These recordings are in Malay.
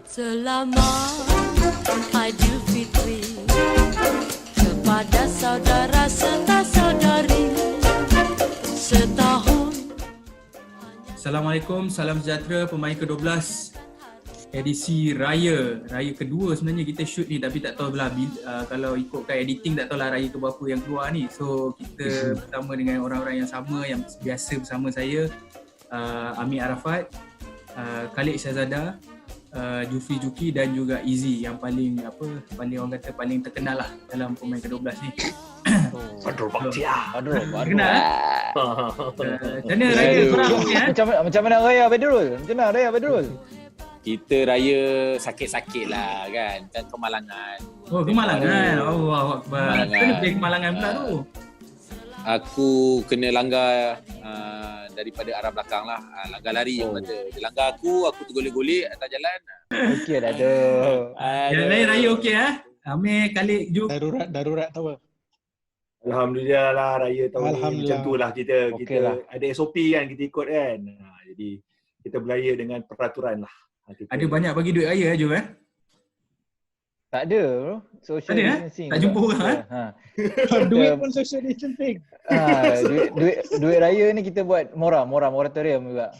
Selamat Aidilfitri kepada saudara serta saudari setahun. Assalamualaikum, salam sejahtera pemain ke-12 edisi Raya kedua sebenarnya kita shoot ni, tapi tak tahu lah kalau ikutkan editing tak tahu lah Raya ke berapa yang keluar ni. So kita bersama dengan orang-orang yang sama, yang biasa bersama saya, Amir Arafat, Khalid Syahzada, Jufri Juki dan juga Izzy yang paling orang kata paling terkenal lah dalam pemain ke-12 ni. Badrul Bakhtiar. Kenal? Macam mana Raya korang? Macam mana Raya Badrul? Macam mana Raya Badrul? Kita raya sakit-sakit lah kan kemalangan. Oh, kemalangan. Allah Akbar. Kemalangan. Kenapa pergi kemalangan pula tu? Aku kena langgar daripada arah belakang lah. Langgar lari yang kata. Dia langgar aku tergolek-golek atas jalan. Okey dah tu. Yang lain Raya okey Amir, Khalid, Juk. Darurat tahu. Alhamdulillah lah raya tahun ni macam tu lah kita lah. ada SOP kan kita ikut kan. Jadi kita beraya dengan peraturan lah. Ada banyak bagi duit raya Juk Tak ada bro. Social Ada, distancing. tak jumpa orang Duit pun social distancing. Duit raya ni kita buat moratorium juga.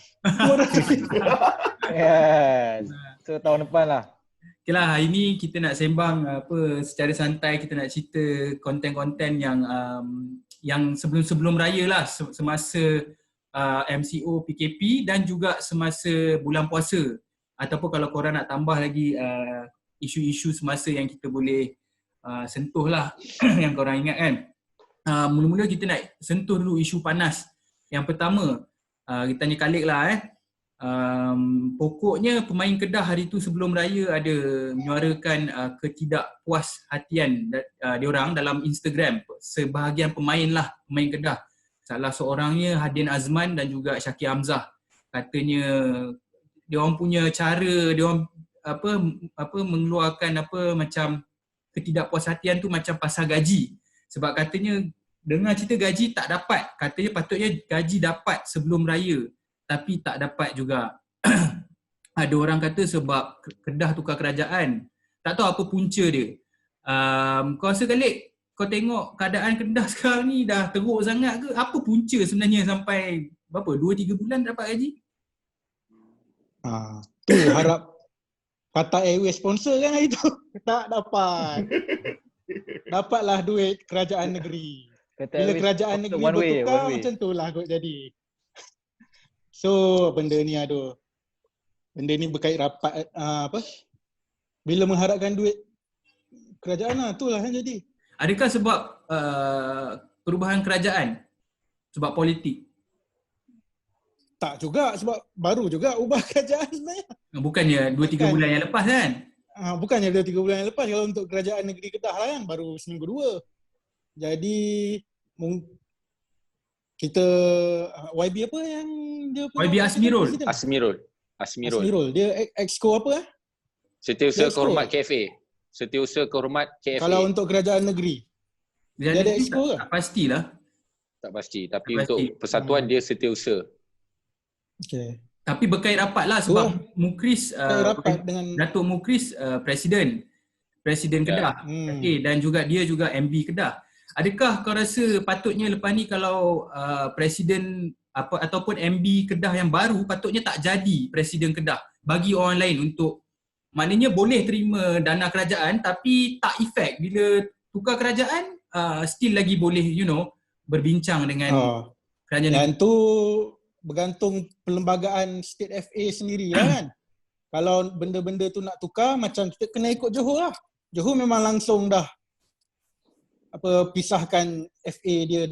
Yes. So tahun depan lah. Okay lah, hari ni kita nak sembang secara santai, kita nak cerita konten-konten yang sebelum raya lah, semasa MCO PKP dan juga semasa bulan puasa, ataupun kalau korang nak tambah lagi isu-isu semasa yang kita boleh sentuh lah yang korang ingat kan. Mula-mula kita nak sentuh dulu isu panas. Yang pertama, kita tanya Khalid lah pokoknya pemain Kedah hari tu sebelum raya ada menyuarakan ketidakpuashatian diorang dalam Instagram. Sebahagian pemain lah, pemain Kedah. Salah seorangnya Hadin Azman dan juga Syakir Hamzah. Katanya diorang punya cara, diorang mengeluarkan macam ketidakpuashatian tu macam pasal gaji. Sebab katanya dengar cerita gaji tak dapat. Katanya patutnya gaji dapat sebelum raya, tapi tak dapat juga. Ada orang kata sebab Kedah tukar kerajaan. Tak tahu apa punca dia. Kau rasa Khalid, kau tengok keadaan Kedah sekarang ni dah teruk sangat ke? Apa punca sebenarnya sampai 2-3 bulan dapat gaji? Tu harap Qatar Airways sponsor kan hari tu. Tak dapat. Dapatlah duit kerajaan negeri. Bila kerajaan negeri bertukar macam tu lah kot jadi. So benda ni benda ni berkait rapat bila mengharapkan duit kerajaan lah, itulah yang jadi. Adakah sebab perubahan kerajaan? Sebab politik? Tak juga, sebab baru juga ubah kerajaan sebenarnya. Bukannya 2-3 bulan yang lepas kan? Bukannya 2-3 bulan yang lepas. Kalau untuk kerajaan negeri Kedah lah kan baru seminggu 2. Jadi kita YB apa yang dia YB Asmirul. Dia exco apa Setiausaha Kehormat KFA. Setiausaha Kehormat KFA. Kalau untuk kerajaan negeri dia ada exco ke? Tak pastilah. Tak pasti. Tapi untuk persatuan dia setiausaha. Okay. Tapi berkait rapat lah sebab Mukris dengan Datuk Mukris Presiden Kedah. Okay, dan juga dia juga MB Kedah. Adakah kau rasa patutnya lepas ni kalau Presiden ataupun MB Kedah yang baru patutnya tak jadi Presiden Kedah, bagi orang lain untuk maknanya boleh terima dana kerajaan tapi tak efek bila tukar kerajaan, still lagi boleh berbincang dengan kerajaan. Yang tu bergantung perlembagaan State FA sendiri lah kan. Kalau benda-benda tu nak tukar, macam kita kena ikut Johor lah. Johor memang langsung dah pisahkan FA dia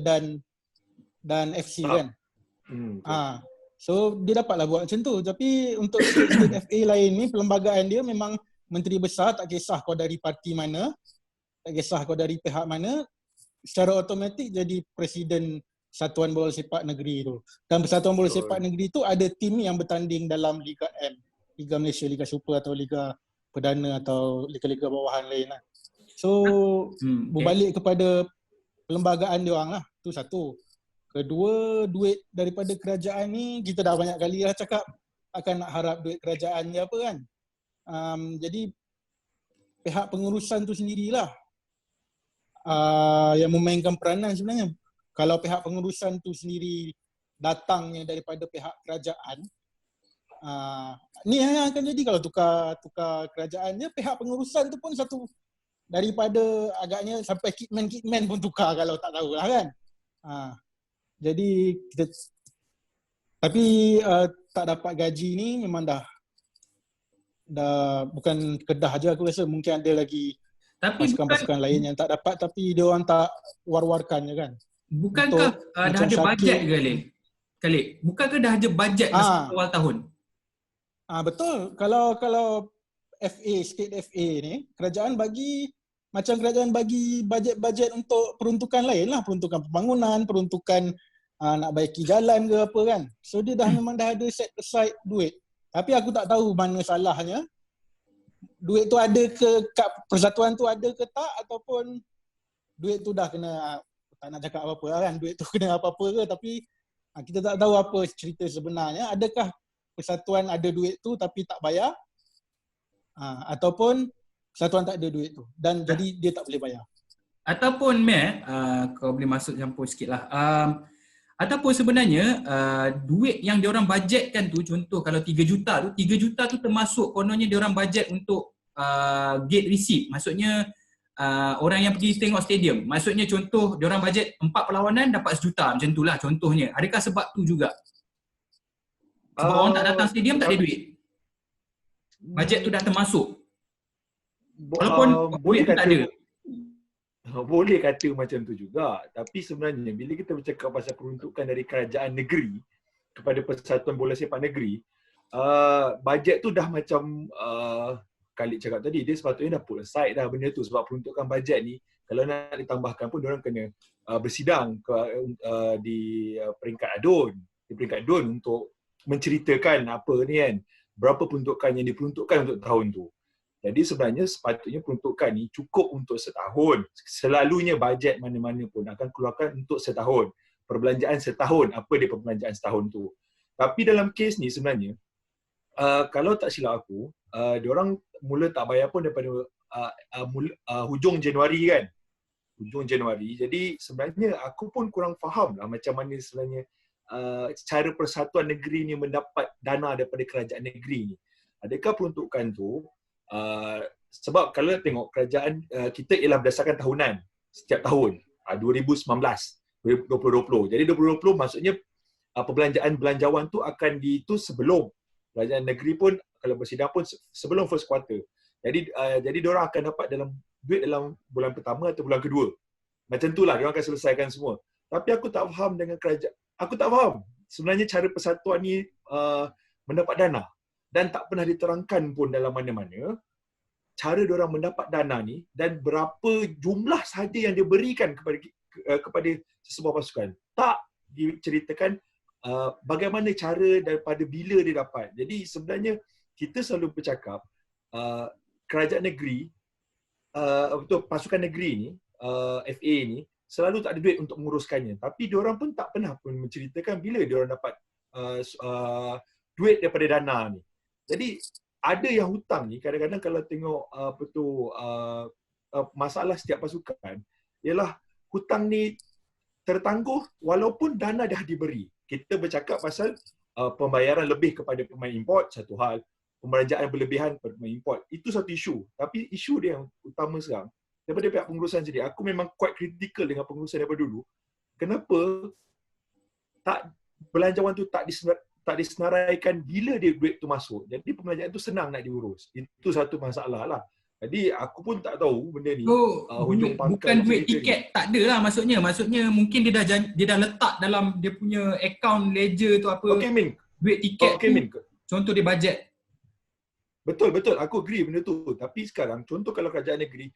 dan FC kan. So dia dapatlah buat macam tu. Tapi untuk State FA lain ni, perlembagaan dia memang menteri besar, tak kisah kau dari parti mana, tak kisah kau dari pihak mana, secara automatik jadi Presiden Satuan Bola Sepak Negeri tu. Dan Persatuan Bola Sepak Negeri tu ada tim yang bertanding dalam Liga M, Liga Malaysia, Liga Super atau Liga Perdana atau liga-liga bawahan lain lah. So berbalik kepada perlembagaan dia orang lah. Tu satu. Kedua, duit daripada kerajaan ni kita dah banyak kali lah cakap akan nak harap duit kerajaan dia apa kan. Jadi pihak pengurusan tu sendirilah yang memainkan peranan sebenarnya. Kalau pihak pengurusan tu sendiri datangnya daripada pihak kerajaan, ni yang akan jadi kalau tukar kerajaannya, pihak pengurusan tu pun satu daripada agaknya sampai kitman pun tukar kalau tak tahulah kan. Jadi kita tapi tak dapat gaji ni memang dah bukan Kedah je aku rasa, mungkin ada lagi Tapi pasukan-pasukan lain yang tak dapat tapi dia orang tak war-warkan je kan. bukankah dah macam ada bajet Syakir. ke Khalid? Bukankah dah ada bajet masa awal tahun? Betul. Kalau FA, state FA ni, kerajaan bagi bajet-bajet untuk peruntukan lain lah, peruntukan pembangunan, peruntukan nak baiki jalan ke apa kan. So dia memang dah ada set aside duit. Tapi aku tak tahu mana salahnya. Duit tu ada ke kat persatuan tu ada ke tak, ataupun duit tu dah kena, tak nak cakap apa-apa lah kan, duit tu kena apa-apa ke, tapi kita tak tahu apa cerita sebenarnya. Adakah persatuan ada duit tu tapi tak bayar, ataupun persatuan tak ada duit tu dan jadi dia tak boleh bayar. Ataupun Matt, kau boleh masuk campur sikit lah. Ataupun sebenarnya duit yang diorang bajetkan tu, contoh kalau 3 juta tu termasuk kononnya diorang bajet untuk gate receipt. Maksudnya orang yang pergi tengok stadium. Maksudnya contoh diorang bajet 4 perlawanan dapat 1 juta, macam itulah contohnya. Adakah sebab tu juga? Sebab orang tak datang stadium tak ada duit. Bajet tu dah termasuk. Walaupun duit tu tak ada. Boleh kata macam tu juga, tapi sebenarnya bila kita bercakap pasal peruntukan dari kerajaan negeri kepada Persatuan Bola Sepak Negeri, bajet tu dah macam Khalid cakap tadi, dia sepatutnya dah put aside dah benda tu, sebab peruntukan bajet ni kalau nak ditambahkan pun diorang kena bersidang di peringkat DUN untuk menceritakan apa ni kan, berapa peruntukan yang diperuntukkan untuk tahun tu. Jadi sebenarnya sepatutnya peruntukan ni cukup untuk setahun. Selalunya bajet mana-mana pun akan keluarkan untuk setahun. Perbelanjaan setahun, apa dia perbelanjaan setahun tu. Tapi dalam kes ni sebenarnya, kalau tak silap aku, diorang mula tak bayar pun daripada hujung Januari kan. Hujung Januari. Jadi sebenarnya aku pun kurang faham lah macam mana sebenarnya cara persatuan negeri ni mendapat dana daripada kerajaan negeri ni. Adakah peruntukan tu sebab kalau tengok kerajaan kita ialah berdasarkan tahunan setiap tahun, 2019, 2020. Jadi 2020 maksudnya perbelanjaan belanjawan tu akan itu sebelum kerajaan negeri pun kalau bersidang pun sebelum first quarter. Jadi diorang akan dapat duit dalam bulan pertama atau bulan kedua. Macam itulah diorang akan selesaikan semua. Tapi aku tak faham dengan kerajaan. Aku tak faham sebenarnya cara persatuan ni mendapat dana. Dan tak pernah diterangkan pun dalam mana-mana cara diorang mendapat dana ni dan berapa jumlah sahaja yang diberikan kepada sesebuah pasukan. Tak diceritakan bagaimana cara daripada bila dia dapat. Jadi sebenarnya kita selalu bercakap kerajaan negeri, pasukan negeri ni, FA ni selalu tak ada duit untuk menguruskannya. Tapi diorang pun tak pernah pun menceritakan bila diorang dapat duit daripada dana ni. Jadi ada yang hutang ni kadang-kadang kalau tengok masalah setiap pasukan ialah hutang ni tertangguh walaupun dana dah diberi. Kita bercakap pasal pembayaran lebih kepada pemain import satu hal, pembelanjaan berlebihan kepada pemain import itu satu isu. Tapi isu dia yang utama sekarang daripada pihak pengurusan sendiri. Aku memang quite critical dengan pengurusan daripada dulu. Kenapa belanjawan tu tak disenaraikan bila dia duit tu masuk. Jadi perbelanjaan tu senang nak diurus. Itu satu masalah lah. Jadi aku pun tak tahu benda ni. Hujung pangkal bukan duit tiket ni tak ada lah maksudnya. Maksudnya mungkin dia dah letak dalam dia punya account ledger tu apa. Okay, Min. Duit tiket tu. Min. Contoh dia bajet. Betul. Aku agree benda tu. Tapi sekarang contoh kalau kerajaan negeri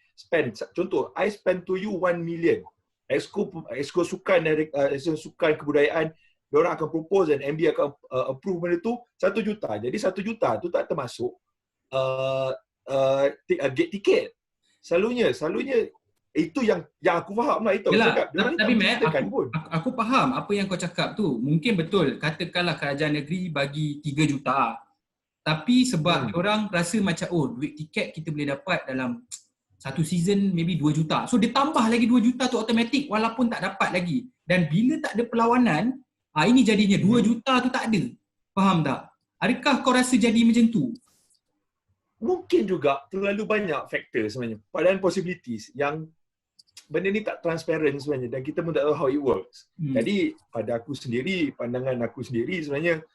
contoh I spend to you 1 million. Exco sukan dari sukan kebudayaan diorang akan propose dan MB akan approve benda tu 1 juta. Jadi 1 juta tu tak termasuk gate tiket. Selalunya itu yang aku faham lah itu. Yalah, tapi Matt, aku faham apa yang kau cakap tu. Mungkin betul. Katakanlah kerajaan negeri bagi 3 juta. Tapi sebab diorang rasa macam duit tiket kita boleh dapat dalam satu season maybe 2 juta. So dia tambah lagi 2 juta tu automatik walaupun tak dapat lagi. Dan bila tak ada perlawanan, ini jadinya 2 juta tu tak ada. Faham tak? Adakah kau rasa jadi macam tu? Mungkin juga terlalu banyak faktor sebenarnya. Padahal possibilities yang benda ni tak transparent sebenarnya dan kita pun tak tahu how it works. Jadi pada aku sendiri, pandangan aku sendiri sebenarnya,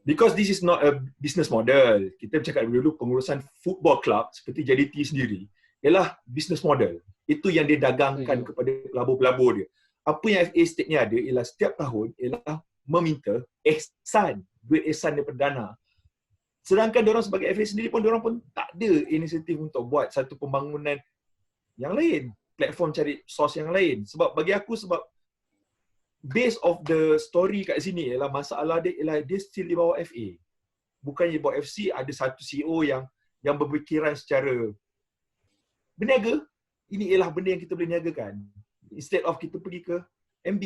because this is not a business model. Kita bercakap dulu pengurusan football club seperti JDT sendiri ialah business model. Itu yang dia dagangkan kepada pelabur-pelabur dia. Apa yang FA State ni ada ialah setiap tahun ialah meminta ihsan, duit ihsan daripada dana. Sedangkan diorang sebagai FA sendiri pun diorang pun tak ada inisiatif untuk buat satu pembangunan yang lain, platform cari source yang lain. Sebab bagi aku, sebab base of the story kat sini ialah masalah dia ialah dia still di bawah FA. Bukannya di bawah FC ada satu CEO yang berfikiran secara berniaga. Ini ialah benda yang kita boleh niagakan. Instead of kita pergi ke MB,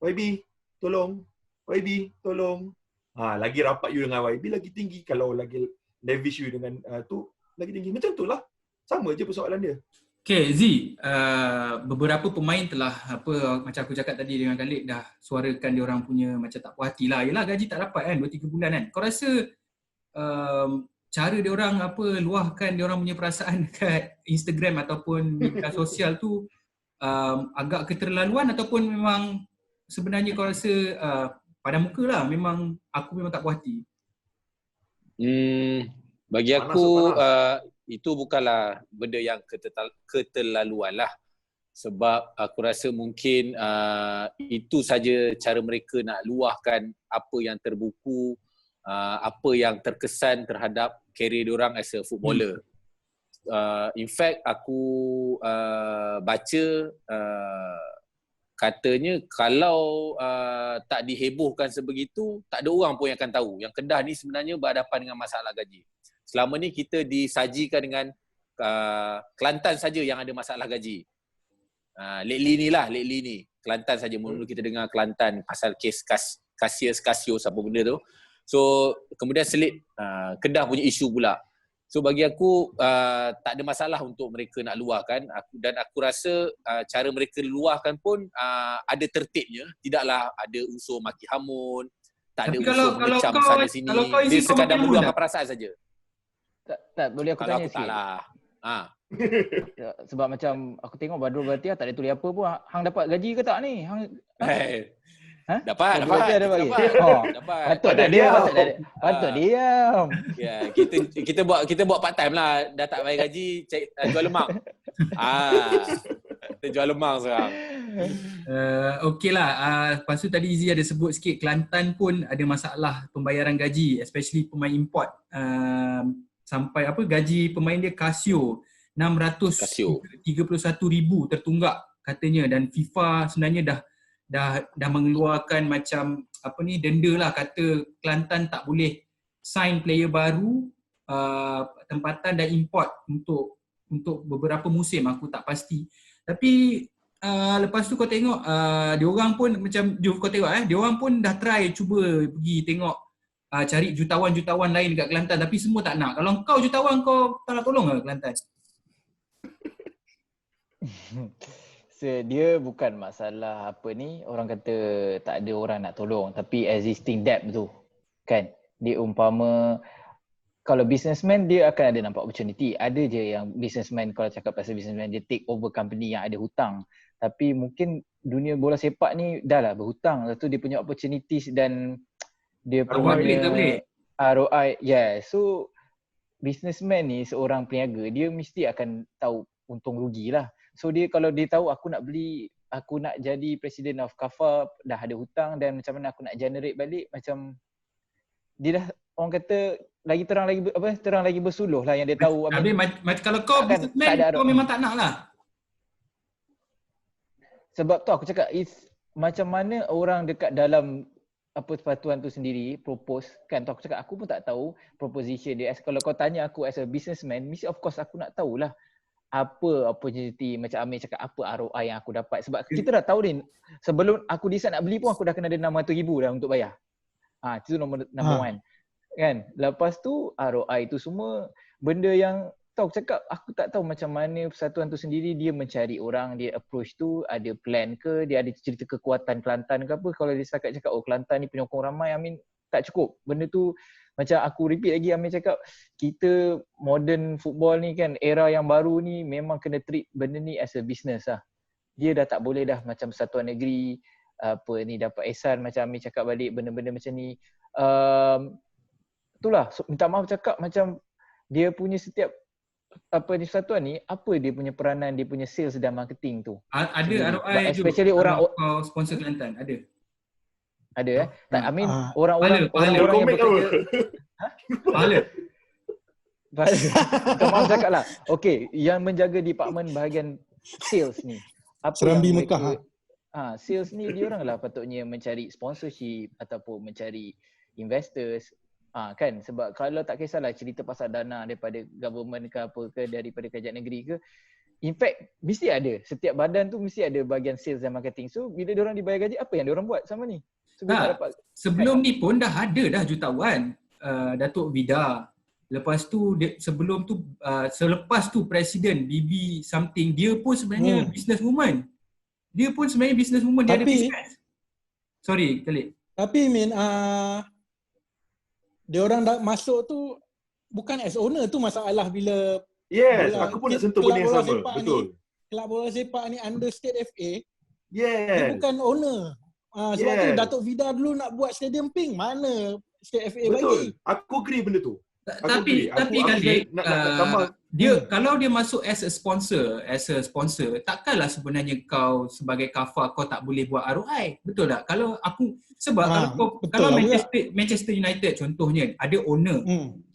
YB, tolong. YB, tolong. Lagi rapat you dengan YB lagi tinggi. Kalau lagi lavish you dengan tu, lagi tinggi. Macam tu lah. Sama je persoalan dia. Okay, Z, beberapa pemain telah macam aku cakap tadi dengan Khalid dah suarakan dia orang punya macam tak puas hati lah. Yelah gaji tak dapat kan 2-3 bulan kan. Kau rasa cara dia orang luahkan dia orang punya perasaan dekat Instagram ataupun media sosial tu agak keterlaluan ataupun memang sebenarnya kau rasa pada muka lah memang aku memang tak puas hati? Bagi aku itu bukanlah benda yang keterlaluan lah. Sebab aku rasa mungkin itu saja cara mereka nak luahkan apa yang terbuku, apa yang terkesan terhadap career diorang as a footballer. In fact, aku baca katanya kalau tak dihebohkan sebegitu, tak ada orang pun yang akan tahu yang Kedah ni sebenarnya berhadapan dengan masalah gaji. Selama ni kita disajikan dengan Kelantan saja yang ada masalah gaji. Lately ni Kelantan saja. Mula kita dengar Kelantan pasal kes Kasius apa benda tu. So kemudian selit Kedah punya isu pula. So bagi aku tak ada masalah untuk mereka nak luahkan. Aku rasa cara mereka luahkan pun ada tertibnya. Tidaklah ada unsur maki hamun, tak ada unsur mengecam sana sini. Dia sekadar meluahkan perasaan saja. Tak boleh aku tanya sikit. Sebab macam aku tengok Badrul Bhatia tak ada tulis apa pun. Hang dapat gaji ke tak ni? Dapat. Patut tak diam. Patut diam. Ya, kita buat part time lah. Dah tak bayar gaji, jual lemak. Kita jual lemak sekarang. Okey lah. Lepas tu tadi Izzy ada sebut sikit Kelantan pun ada masalah pembayaran gaji, especially pemain import. Sampai gaji pemain dia Casio 631,000 tertunggak katanya, dan FIFA sebenarnya dah mengeluarkan macam denda lah, kata Kelantan tak boleh sign player baru tempatan dan import untuk beberapa musim, aku tak pasti. Tapi lepas tu kau tengok diorang pun macam kau tengok diorang pun dah try cuba pergi tengok cari jutawan-jutawan lain dekat Kelantan tapi semua tak nak. Kalau kau jutawan kau tak nak tolong ke Kelantan? So, dia bukan masalah orang kata tak ada orang nak tolong, tapi existing debt tu kan. Dia umpama kalau businessman dia akan ada nampak opportunity. Ada je yang businessman, kalau cakap pasal businessman, dia take over company yang ada hutang. Tapi mungkin dunia bola sepak ni dah lah berhutang. Lepas tu dia punya opportunities dan dia punya ROI. Yeah. So businessman ni seorang peniaga, dia mesti akan tahu untung rugi lah. So dia kalau dia tahu aku nak jadi presiden of Kafa, dah ada hutang dan macam mana aku nak generate balik, macam dia dah orang kata terang lagi bersuluh lah yang dia tahu. Kalau kau businessman kau memang tak nak lah. Sebab tu aku cakap macam mana orang dekat dalam persatuan tu sendiri propose kan. Tu aku cakap aku pun tak tahu proposition dia. Kalau kau tanya aku as a businessman, mesti of course aku nak tahulah apa opportunity, macam Amir cakap apa ROI yang aku dapat. Sebab kita dah tahu ni, sebelum aku decide nak beli pun aku dah kena ada 600,000 dah untuk bayar. Itu nombor one. Kan? Lepas tu ROI tu semua benda yang aku tak tahu macam mana persatuan tu sendiri dia mencari orang, dia approach tu ada plan ke, dia ada cerita kekuatan Kelantan ke apa. Kalau dia setakat cakap Kelantan ni penyokong ramai, tak cukup. Benda tu macam aku repeat lagi, Amir cakap kita modern football ni kan, era yang baru ni memang kena treat benda ni as a business lah. Dia dah tak boleh dah macam persatuan negeri apa ni dapat ihsan macam Amir cakap balik benda-benda macam ni. Itulah minta maaf cakap macam dia punya setiap persatuan ni apa dia punya peranan, dia punya sales dan marketing tu. Ada ROI especially orang sponsor Kelantan ada. Ada tak orang-orang pahala yang bekerja pahala. Minta maaf cakap lah. Okey, yang menjaga department bahagian sales ni. Apa Serambi yang Mekah. Sales ni dia orang lah patutnya mencari sponsorship ataupun mencari investors. Kan, sebab kalau tak kisahlah cerita pasal dana daripada government ke apa ke, daripada kerajaan negeri ke, in fact mesti ada, setiap badan tu mesti ada bahagian sales dan marketing. So bila diorang dibayar gaji, apa yang diorang buat sama ni? So, sebelum ni pun dah ada dah jutawan Datuk Vida. Lepas tu sebelum tu selepas tu Presiden BB something, dia pun sebenarnya businesswoman. Dia pun sebenarnya businesswoman, dia ada business. Sorry Khalid. Tapi dia orang dah masuk tu bukan as owner tu masalah bila aku pun nak sentuh benda yang sama. Betul. Kelab bola sepak ni under state FA. Dia Yes. bukan owner. Sebab tu Datuk Vida dulu nak buat stadium pink, mana state FA bagi. Betul. Aku agree benda tu. Tapi Khalid, kalau dia masuk as a sponsor, takkanlah sebenarnya kau sebagai kafar kau tak boleh buat ROI. Betul tak? Kalau aku sebab kalau Manchester United contohnya ada owner.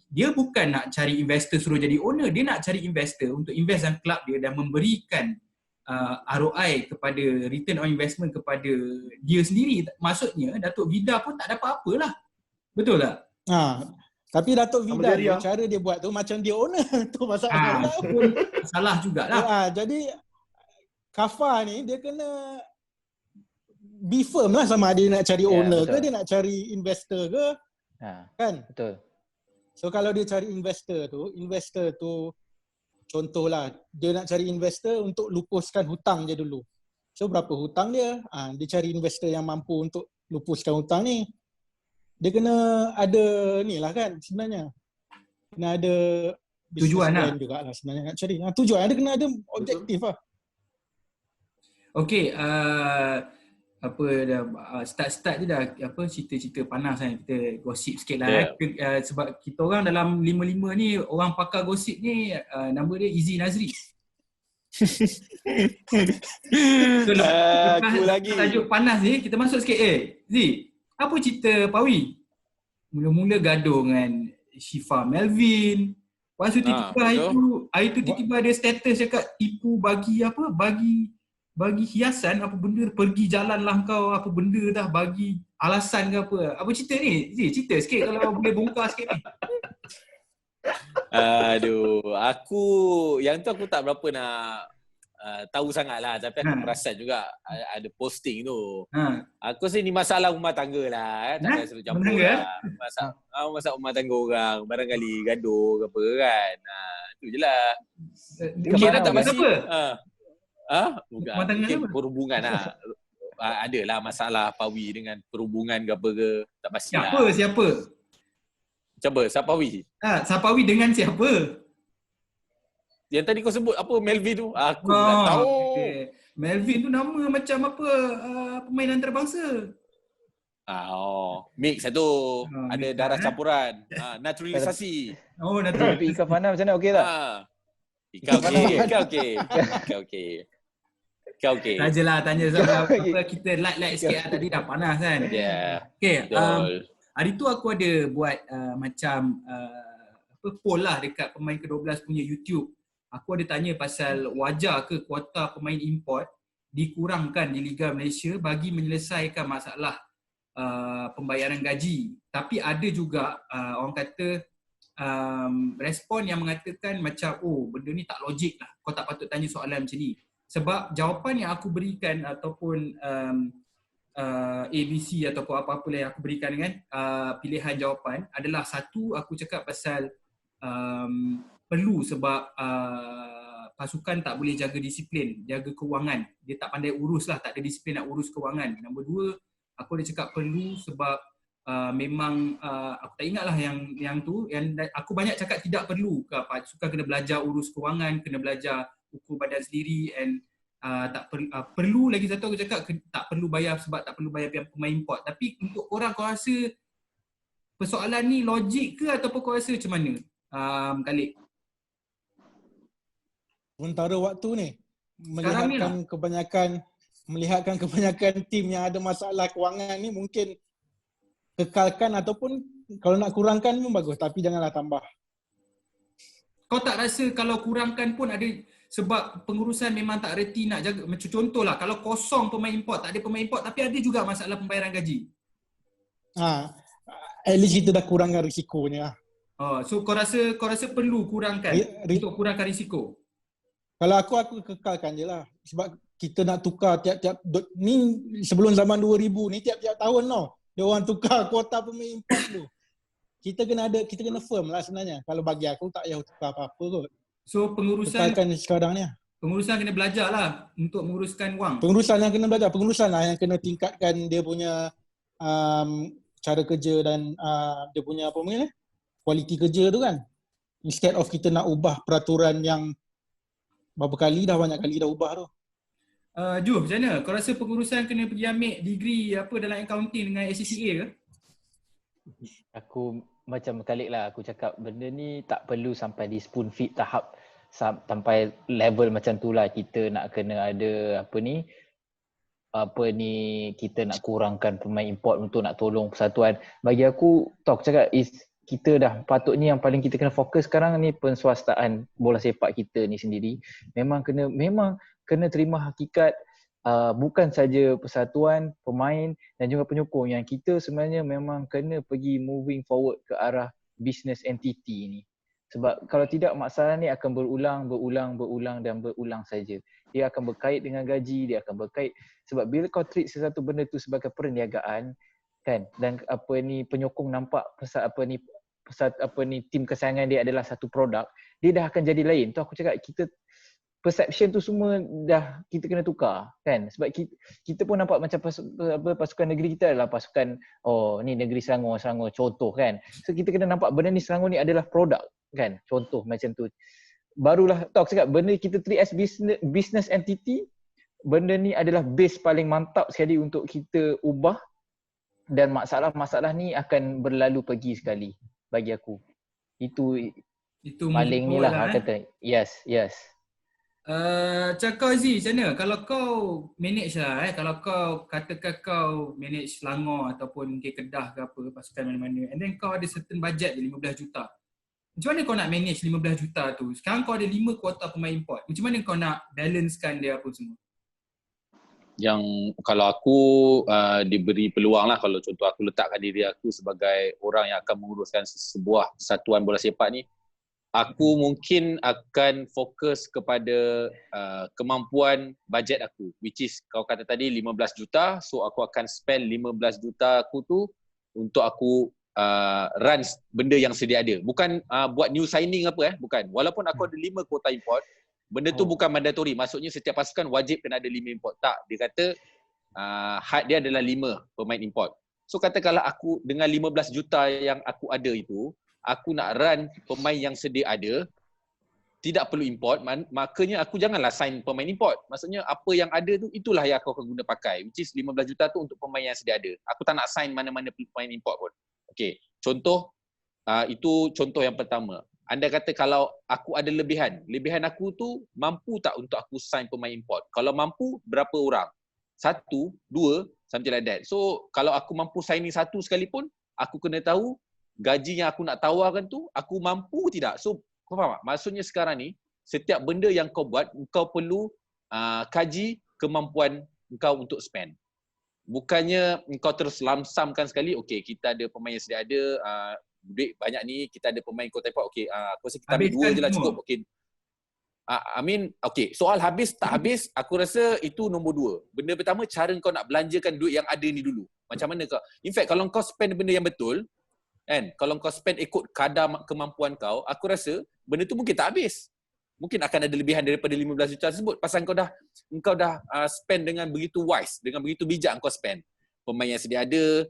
Dia bukan nak cari investor suruh jadi owner, dia nak cari investor untuk invest dalam kelab dia dan memberikan ROI kepada return on investment kepada dia sendiri. Maksudnya Datuk Vida pun tak dapat apalah. Betul tak? Tapi Datuk Vida cara dia buat tu macam dia owner tu masalah. Salah jugalah. Jadi Kafa ni dia kena be firm lah sama dia nak cari owner ke, dia nak cari investor ke. Kan? Betul. So kalau dia cari investor tu contohlah dia nak cari investor untuk lupuskan hutang dia dulu. So berapa hutang dia? Dia cari investor yang mampu untuk lupuskan hutang ni. Dia kena ada ni lah kan sebenarnya. Kena ada tujuan lah juga sebenarnya nak cari. Tujuan, dia kena ada objektif lah. Okey, start je dah cerita-cerita panas kan, kita gosip sikit lah. Sebab kita orang dalam 5-5 ni, orang pakar gosip ni nama dia Izzy Nazri. So, aku lagi tajuk panas ni kita masuk sikit. Zee, apa cerita Pawi? Mula-mula gaduh dengan Syifa Melvin. Lepas tu tiba-tiba hari tu tiba-tiba ada status cakap tipu bagi hiasan apa benda, pergi jalan lah kau apa benda dah, bagi alasan ke apa. Apa cerita ni? Zee, cerita sikit kalau boleh bongkar sikit ni. Yang tu aku tak berapa nak tahu sangat lah, tapi aku perasan juga ada posting tu. Aku rasa ni masalah rumah tangga lah, takkan selalu campur lah. Masalah rumah tangga orang, barangkali gaduh ke apa kan. Tu je lah. Kira tak pasal apa? Bukan, mungkin perhubungan lah. Adalah masalah Pawi dengan perhubungan ke apa ke, tak pasti lah. Siapa? Cuba, Sapawi. Sapawi dengan siapa? Yang tadi kau sebut apa, Melvin tu? Aku tak tahu. Okay. Melvin tu nama macam apa pemain antarabangsa. Mix satu. Ada darah campuran. Naturalisasi. Naturalisasi. Tapi Ika Fana macam mana, okey tak? Ika okey. Sajalah tanya sama apa kita light sikit tadi dah panas kan. Okay. Hari tu aku ada buat macam poll lah dekat pemain ke-12 punya YouTube. Aku ada tanya pasal wajar ke kuota pemain import dikurangkan di Liga Malaysia bagi menyelesaikan masalah pembayaran gaji. Tapi ada juga orang kata respon yang mengatakan macam benda ni tak logik lah. Kau tak patut tanya soalan macam ni. Sebab jawapan yang aku berikan ataupun ABC ataupun apa-apa yang aku berikan dengan pilihan jawapan adalah satu, aku cakap pasal perlu sebab pasukan tak boleh jaga disiplin, jaga kewangan. Dia tak pandai urus lah, tak ada disiplin nak urus kewangan. Nombor dua, aku ada cakap perlu sebab memang aku tak ingat lah yang tu. Yang aku banyak cakap tidak perlu. Pasukan kena belajar urus kewangan, kena belajar ukur badan sendiri and perlu lagi satu aku cakap tak perlu bayar sebab tak perlu bayar pemain import. Tapi untuk korang, kau rasa persoalan ni logik ke ataupun kau rasa macam mana? Khalid. Sementara waktu ni Sekarang ni melihatkan kebanyakan tim yang ada masalah kewangan ni, mungkin kekalkan ataupun kalau nak kurangkan pun bagus, tapi janganlah tambah. Kau tak rasa kalau kurangkan pun ada sebab pengurusan memang tak reti nak jaga? Macam contohlah, kalau kosong pemain import, tak ada pemain import tapi ada juga masalah pembayaran gaji. At least kita dah kurangkan risikonya. So kau rasa perlu kurangkan untuk kurangkan risiko? Kalau aku kekalkan je lah. Sebab kita nak tukar tiap-tiap, ni sebelum zaman 2000 ni tiap-tiap tahun tau. Dia orang tukar kuota pemain import tu. Kita kena firm lah sebenarnya. Kalau bagi aku tak payah tukar apa-apa kot. So kekalkan sekarang ni. Pengurusan kena belajar lah untuk menguruskan wang. Pengurusan yang kena belajar, pengurusan lah yang kena tingkatkan dia punya cara kerja dan dia punya kualiti kerja tu kan. Instead of kita nak ubah peraturan yang banyak kali dah ubah tu. Ju, macam mana? Kau rasa pengurusan kena pergi ambil degree dalam accounting dengan ACCA ke? Aku macam Khalid lah, aku cakap benda ni tak perlu sampai di spoon feed tahap sampai level macam tu lah. Kita nak kena ada kita nak kurangkan pemain import untuk nak tolong persatuan. Bagi aku, aku cakap kita dah patutnya yang paling kita kena fokus sekarang ni penswastaan bola sepak kita ni sendiri. Memang kena terima hakikat bukan saja persatuan, pemain dan juga penyokong, yang kita sebenarnya memang kena pergi moving forward ke arah business entity ni. Sebab kalau tidak, masalah ni akan berulang saja. Dia akan berkait dengan gaji, dia akan berkait sebab bila kau treat sesuatu benda tu sebagai perniagaan kan, dan penyokong nampak tim kesayangan dia adalah satu produk, dia dah akan jadi lain. Tu aku cakap perception tu semua dah kita kena tukar kan, sebab kita pun nampak macam pasukan negeri kita adalah pasukan ni negeri Selangor contoh kan. So kita kena nampak benda ni Selangor ni adalah produk kan, contoh macam tu. Barulah aku cakap benda kita treat as business entity, benda ni adalah base paling mantap sekali untuk kita ubah, dan masalah-masalah ni akan berlalu pergi sekali bagi aku. Itu paling ni lah kata. Yes. Kau Aziz, macam mana? Kalau kau manage lah kalau kau katakan kau manage Selangor ataupun mungkin Kedah ke apa, pasukan mana-mana, and then kau ada certain budget je 15 juta. Macam mana kau nak manage 15 juta tu? Sekarang kau ada 5 kuota pemain import. Macam mana kau nak balancekan dia apa semua? Yang kalau aku diberi peluang lah, kalau contoh aku letakkan diri aku sebagai orang yang akan menguruskan sebuah persatuan bola sepak ni, aku mungkin akan fokus kepada kemampuan bajet aku, which is kau kata tadi 15 juta, so aku akan spend 15 juta aku tu untuk aku run benda yang sedia ada. Bukan buat new signing apa bukan. Walaupun aku ada 5 kuota import, benda tu bukan mandatory. Maksudnya setiap pasukan wajib kena ada 5 import. Tak, dia kata had dia adalah 5 pemain import. So katakanlah aku dengan 15 juta yang aku ada itu, aku nak run pemain yang sedia ada, tidak perlu import, makanya aku janganlah sign pemain import. Maksudnya apa yang ada tu, itulah yang aku akan guna pakai, which is 15 juta tu untuk pemain yang sedia ada. Aku tak nak sign mana-mana pemain import pun. Okay, contoh, itu contoh yang pertama. Anda kata kalau aku ada lebihan aku tu mampu tak untuk aku sign pemain import? Kalau mampu, berapa orang? 1, 2, something like that. So kalau aku mampu signing 1 sekalipun, aku kena tahu gaji yang aku nak tawarkan tu, aku mampu tidak? So kau faham tak? Maksudnya sekarang ni, setiap benda yang kau buat, kau perlu kaji kemampuan kau untuk spend. Bukannya kau terus lamsamkan sekali, okay kita ada pemain yang sedia ada, duit banyak ni, kita ada pemain kota import, okay aku rasa kita ambil 2 je lah cukup. Okay. soal habis tak habis, aku rasa itu nombor 2. Benda pertama, cara kau nak belanjakan duit yang ada ni dulu. Macam mana kau? In fact, kalau kau spend benda yang betul, kan? Kalau kau spend ikut kadar kemampuan kau, aku rasa benda tu mungkin tak habis. Mungkin akan ada lebihan daripada 15 juta tersebut pasal kau dah spend dengan begitu wise, dengan begitu bijak kau spend. Pemain yang sedia ada,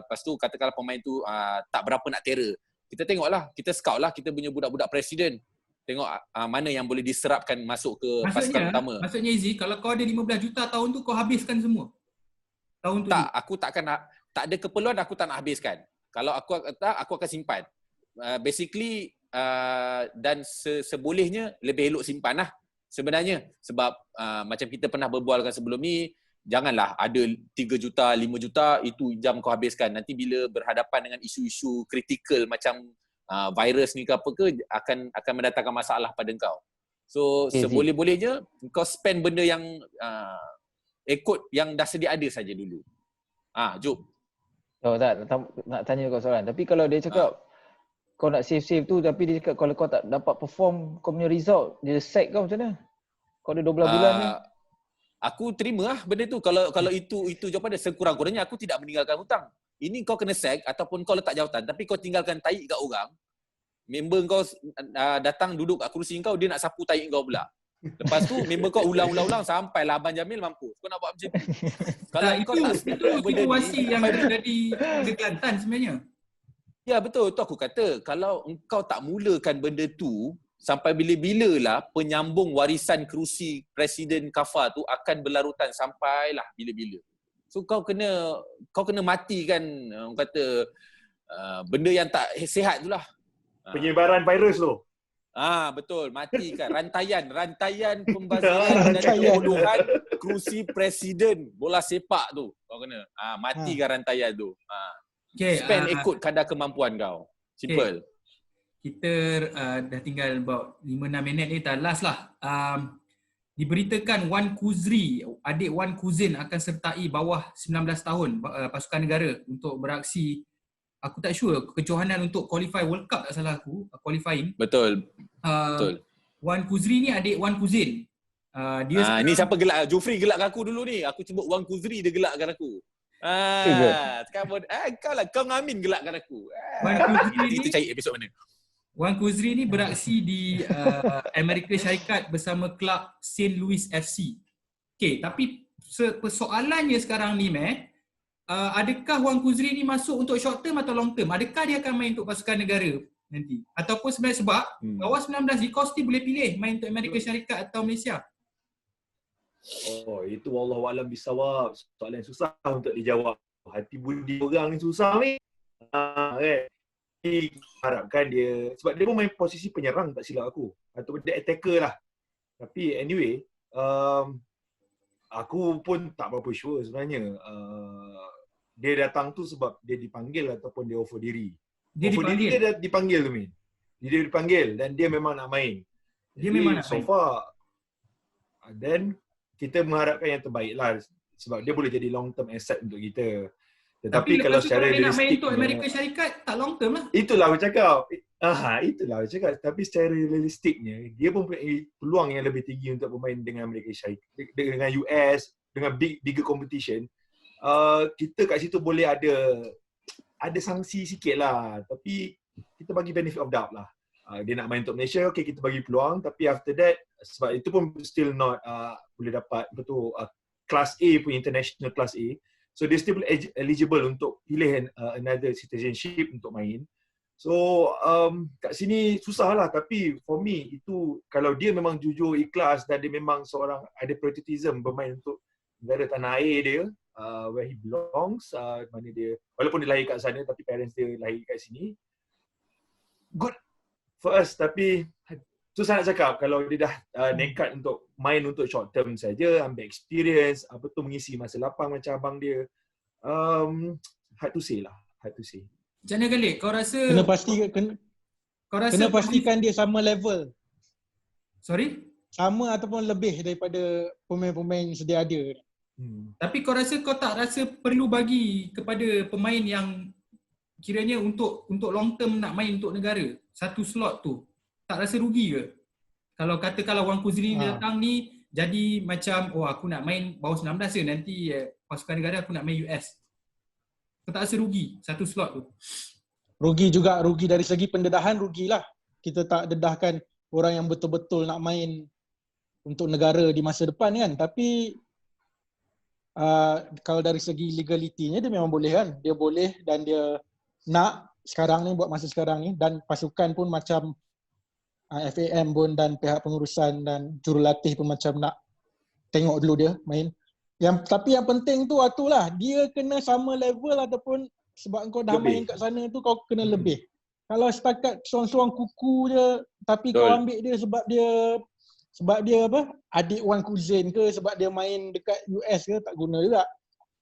lepas tu katakanlah pemain tu tak berapa nak tera. Kita tengoklah, kita scout lah kita punya budak-budak presiden. Tengok mana yang boleh diserapkan masuk ke pasukan utama. Maksudnya Izzy, kalau kau ada 15 juta tahun tu kau habiskan semua? Tahun tu? Tak, aku takkan tak ada keperluan aku tak nak habiskan. Kalau aku akan simpan. Basically dan sebolehnya lebih elok simpan lah sebenarnya, sebab macam kita pernah berbualkan sebelum ni, janganlah ada 3 juta, 5 juta itu jam kau habiskan. Nanti bila berhadapan dengan isu-isu kritikal macam virus ni ke apa ke, akan mendatangkan masalah pada kau. So seboleh-bolehnya kau spend benda yang ikut yang dah sedia ada saja dulu. Jom. Nak tanya kau soalan. Tapi kalau dia cakap kau nak save tu, tapi dia cakap kalau kau tak dapat perform kau punya result, dia sack kau macam mana? Kau ada 12 bulan ni. Aku terima lah benda tu. Kalau itu jawapan dia, sekurang-kurangnya aku tidak meninggalkan hutang. Ini kau kena sack ataupun kau letak jawatan tapi kau tinggalkan tahi kat orang. Member kau datang duduk kat kerusi kau, dia nak sapu tahi kau pula. Lepas tu member kau ulang-ulang sampailah Abang Jamil mampu. Kau nak buat macam tu. Kalau kau tak itu situasi yang terjadi di Kelantan sebenarnya. Ya betul, tu aku kata. Kalau engkau tak mulakan benda tu, sampai bila-bila lah penyambung warisan kerusi Presiden KAFA tu akan berlarutan sampailah bila-bila. So kau kena matikan, orang kata benda yang tak sihat tu lah. Penyebaran virus tu. Betul, matikan rantaian pembazaran dan kebodohan kerusi Presiden bola sepak tu. Kau kena matikan rantaian tu. Okay, spend ikut kadar kemampuan kau. Simple. Okay. Kita dah tinggal about 5-6 minit ni, dah last lah. Diberitakan Wan Kuzri, adik Wan Kuzin akan sertai bawah 19 tahun pasukan negara untuk beraksi, aku tak sure, kejohanan untuk qualify World Cup tak salah aku, qualifying. Betul. Betul. Wan Kuzri ni adik Wan Kuzin. Dia ni siapa gelak? Jufri gelakkan aku dulu ni. Aku sebut Wan Kuzri, dia gelakkan aku. Sekarang kau lah, kau ngamin gelakkan aku. Wan Kuzri ni, kita cari episod mana. Wan Kuzri ni beraksi di Amerika Syarikat bersama klub St. Louis FC. Okay, tapi persoalannya sekarang ni, adakah Wan Kuzri ni masuk untuk short term atau long term? Adakah dia akan main untuk pasukan negara nanti? Ataupun sebenarnya sebab bawah 19 kau still boleh pilih main untuk Amerika Syarikat atau Malaysia? Itu wallahualam bisawab. Soalan yang susah untuk dijawab. Hati budi orang ni susah ni. Harapkan dia, sebab dia pun main posisi penyerang tak silap aku, ataupun dia attacker lah. Tapi anyway, aku pun tak berapa sure sebenarnya. Dia datang tu sebab dia dipanggil ataupun dia offer diri. Dia dipanggil tu Min. Dia dipanggil dan dia memang nak main. Dia memang nak so far, then kita mengharapkan yang terbaik lah, sebab dia boleh jadi long term asset untuk kita. Tetapi kalau secara realistik, nak main untuk dia, Amerika Syarikat tak long term lah. Itulah aku cakap. Tapi secara realistiknya, dia pun punya peluang yang lebih tinggi untuk bermain dengan Amerika Syarikat, dengan US, dengan bigger competition. Kita kat situ boleh ada sanksi sikit lah. Tapi kita bagi benefit of doubt lah. Dia nak main untuk Malaysia, okay, kita bagi peluang. Tapi after that, sebab itu pun still not boleh dapat Class A punya international Class A. So dia still eligible untuk pilih another citizenship untuk main. So kat sini susah lah. Tapi for me itu, kalau dia memang jujur ikhlas dan dia memang seorang ada patriotism bermain untuk negara tanah air dia, where he belongs, mana dia, walaupun dia lahir kat sana tapi parents dia lahir kat sini, good for us. Tapi susah nak cakap kalau dia dah nekat untuk main untuk short term saja, ambil experience, mengisi masa lapang macam abang dia. Hard to say lah. Macam mana Khalid? Kau rasa kena pastikan dia sama level. Sorry? Sama ataupun lebih daripada pemain-pemain sedia ada. Tapi kau tak rasa perlu bagi kepada pemain yang kiranya untuk long term nak main untuk negara, satu slot tu, tak rasa rugi ke? kalau katakanlah Wan Kuzri Ha. datang ni jadi macam aku nak main bawah 19 je, nanti pasukan negara aku nak main US. Kau tak rasa rugi satu slot tu? Rugi juga, rugi dari segi pendedahan rugilah. Kita tak dedahkan orang yang betul-betul nak main untuk negara di masa depan kan. Tapi kalau dari segi legalitinya dia memang boleh kan. Dia boleh dan dia nak sekarang ni, buat masa sekarang ni, dan pasukan pun macam FAM pun dan pihak pengurusan dan jurulatih pun macam nak tengok dulu dia main. Tapi yang penting tu itulah, dia kena sama level ataupun sebab kau dah Lebih. main kat sana tu kau kena lebih. Kalau setakat seorang-seorang kuku je tapi Betul. kau ambil dia sebab dia apa? Adik Wan Kuzin ke, sebab dia main dekat US ke, tak guna juga.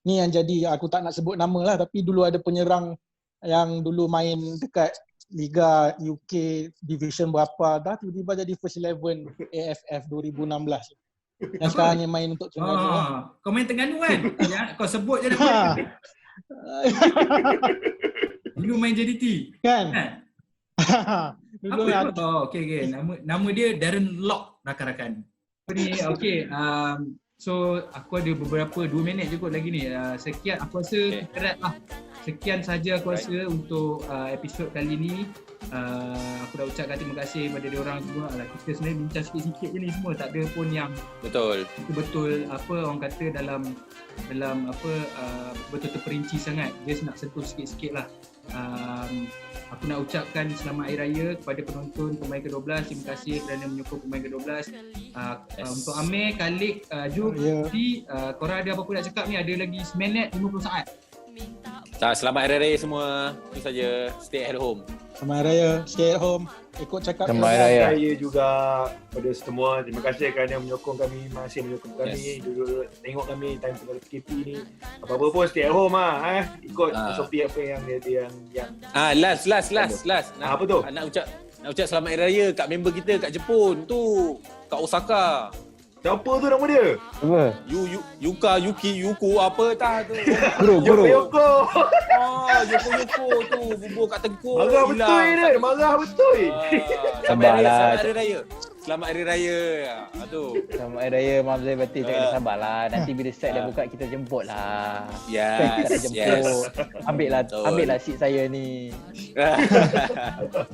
Ni yang jadi, aku tak nak sebut nama lah, tapi dulu ada penyerang yang dulu main dekat Liga UK Division berapa dah tiba-tiba jadi first 11 AFF 2016. Yang sekarang ni main untuk Terengganu lah. Kau main Terengganu kan? Ya, kau sebut je nama. Dulu main JDT. Kan? Kan? Dulu Apa? aku Okey. Nama dia Darren Lock, rakan-rakan. Apa ni? Okey. So aku ada beberapa 2 minit je kot lagi ni. Sekian, aku rasa Okay. kita wrap lah. Sekian saja aku rasa untuk episod kali ni. Aku dah ucapkan terima kasih kepada diorang semua. Kita sebenarnya bincang sikit-sikit je ni semua, tak ada pun yang Betul. betul-betul apa orang kata dalam apa betul terperinci sangat. Dia nak sentuh sikit-sikit lah. Aku nak ucapkan selamat Hari Raya kepada penonton pemain ke-12. Terima kasih kerana menyokong pemain ke-12. Untuk Amir, Khalid, Ju, Ya. korang ada apa-apa nak cakap ni? Ada lagi 9 minit 50 saat. Selamat Hari Raya semua. Itu saja. Stay at home. Selamat Hari Raya, stay at home. Ikut cakap Selamat Hari Raya. Saya juga pada semua, terima kasih kerana menyokong kami, masih menyokong kami, duduk tengok kami time tengah PKP ni. Apa-apa pun stay at home ikut SOP apa yang Last. apa tu? Nak ucap selamat Hari Raya kat member kita kat Jepun tu. Kat Osaka. Siapa tu nama dia? Apa? Yuku apa tak tu. Guru. Yoko. Yoko tu bubur kat tengkuk. Marah betul hilang. dia, marah betul. Sabarlah. Selamat Hari Raya. Selamat Hari Raya. Tu. Selamat Hari Raya, Maaf Zahir Batin. Jangan sabarlah. Nanti bila set dah buka kita jemput lah. Kita dah jemput. Ambil lah seat saya ni.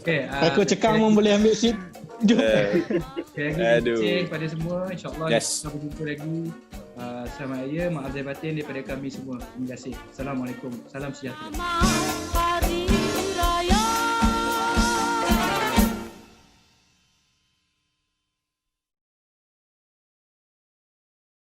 Okay, Aku cekang pun boleh ambil seat. sekali lagi Aduh. terima kasih kepada semua. InsyaAllah Yes. kita berjumpa lagi. Selamat Raya, maaf zahir batin daripada kami semua. Terima kasih. Assalamualaikum. Salam sejahtera. Malam hari